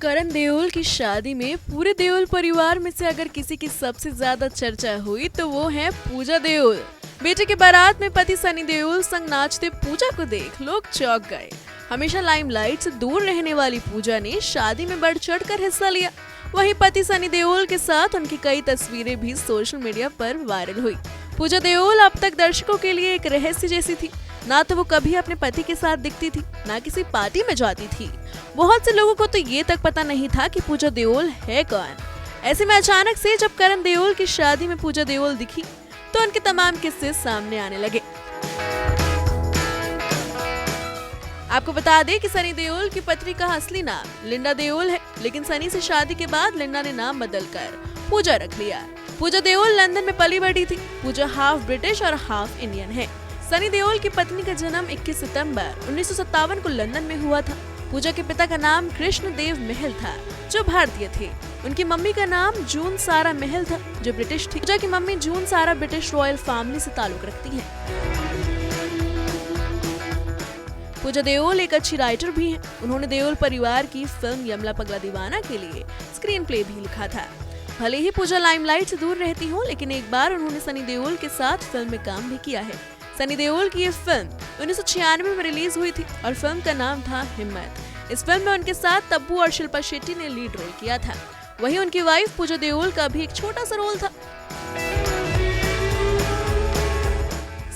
करण देओल की शादी में पूरे देओल परिवार में से अगर किसी की सबसे ज्यादा चर्चा हुई तो वो है पूजा देओल। बेटे के बारात में पति सनी देओल संग नाचते पूजा को देख लोग चौंक गए। हमेशा लाइमलाइट से दूर रहने वाली पूजा ने शादी में बढ़ चढ़कर हिस्सा लिया। वहीं पति सनी देओल के साथ उनकी कई तस्वीरें भी सोशल मीडिया पर वायरल हुई। पूजा देओल अब तक दर्शकों के लिए एक रहस्य जैसी थी। ना तो वो कभी अपने पति के साथ दिखती थी, ना किसी पार्टी में जाती थी। बहुत से लोगों को तो ये तक पता नहीं था कि पूजा देओल है कौन। ऐसे में अचानक से जब करण देओल की शादी में पूजा देओल दिखी तो उनके तमाम किस्से सामने आने लगे। आपको बता दें कि सनी देओल की पत्नी का असली नाम लिंडा देओल है, लेकिन सनी से शादी के बाद लिंडा ने नाम बदलकर पूजा रख लिया। पूजा देओल लंदन में पली बढ़ी थी। पूजा हाफ ब्रिटिश और हाफ इंडियन है। सनी देओल की पत्नी का जन्म 21 सितंबर 1957 को लंदन में हुआ था। पूजा के पिता का नाम कृष्ण देव महल था, जो भारतीय थे। उनकी मम्मी का नाम जून सारा महल था, जो ब्रिटिश थी। पूजा की मम्मी जून सारा ब्रिटिश रॉयल फैमिली से ताल्लुक रखती हैं। पूजा देओल एक अच्छी राइटर भी हैं। उन्होंने देओल परिवार की फिल्म यमला पगला दीवाना के लिए स्क्रीन प्ले भी लिखा था। भले ही पूजा लाइमलाइट से दूर रहती हो, लेकिन एक बार उन्होंने सनी देओल के साथ फिल्म में काम भी किया है। सनी देओल की ये फिल्म 1996 में रिलीज हुई थी और फिल्म का नाम था हिम्मत। इस फिल्म में उनके साथ तब्बू और शिल्पा शेट्टी ने लीड रोल किया था। वहीं उनकी वाइफ पूजा देओल का भी एक छोटा सा रोल था।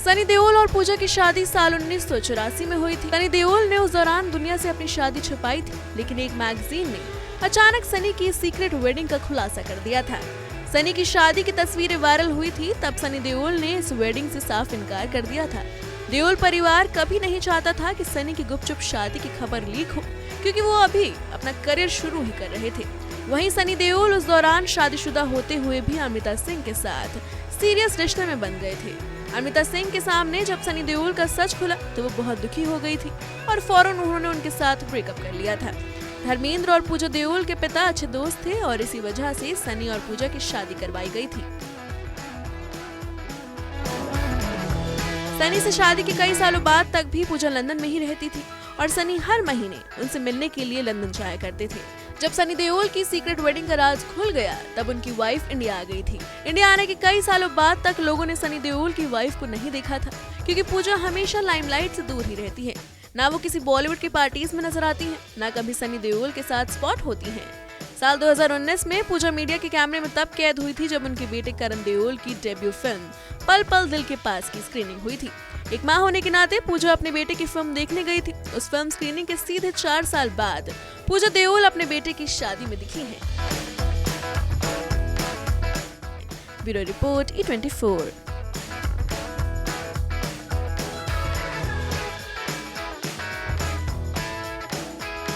सनी देओल और पूजा की शादी साल 1984 में हुई थी। सनी देओल ने उस दौरान दुनिया से अपनी शादी छुपाई थी, लेकिन एक मैगजीन ने अचानक सनी की सीक्रेट वेडिंग का खुलासा कर दिया था। सनी की शादी की तस्वीरें वायरल हुई थी, तब सनी देओल ने इस वेडिंग से साफ इनकार कर दिया था। देओल परिवार कभी नहीं चाहता था कि सनी की गुपचुप शादी की खबर लीक हो, क्योंकि वो अभी अपना करियर शुरू ही कर रहे थे। वहीं सनी देओल उस दौरान शादीशुदा होते हुए भी अमृता सिंह के साथ सीरियस रिश्ते में बंध गए थे। अमृता सिंह के सामने जब सनी देओल का सच खुला तो वो बहुत दुखी हो गई थी और फौरन उन्होंने उनके साथ ब्रेकअप कर लिया था। धर्मेंद्र और पूजा देओल के पिता अच्छे दोस्त थे और इसी वजह से सनी और पूजा की शादी करवाई गई थी। सनी से शादी के कई सालों बाद तक भी पूजा लंदन में ही रहती थी और सनी हर महीने उनसे मिलने के लिए लंदन जाया करते थे। जब सनी देओल की सीक्रेट वेडिंग का राज खुल गया तब उनकी वाइफ इंडिया आ गई थी। इंडिया आने के कई सालों बाद तक लोगों ने सनी देओल की वाइफ को नहीं देखा था, क्योंकि पूजा हमेशा लाइमलाइट से दूर ही रहती है। ना वो किसी बॉलीवुड की पार्टीज में नजर आती हैं, ना कभी सनी देओल के साथ स्पॉट होती हैं। साल 2019 में पूजा मीडिया के कैमरे में तब कैद हुई थी जब उनके बेटे करण देओल की डेब्यू फिल्म पल पल दिल के पास की स्क्रीनिंग हुई थी। एक मां होने के नाते पूजा अपने बेटे की फिल्म देखने गई थी। उस फिल्म स्क्रीनिंग के सीधे 4 साल बाद पूजा देओल अपने बेटे की शादी में दिखी हैं। Bureau report E24।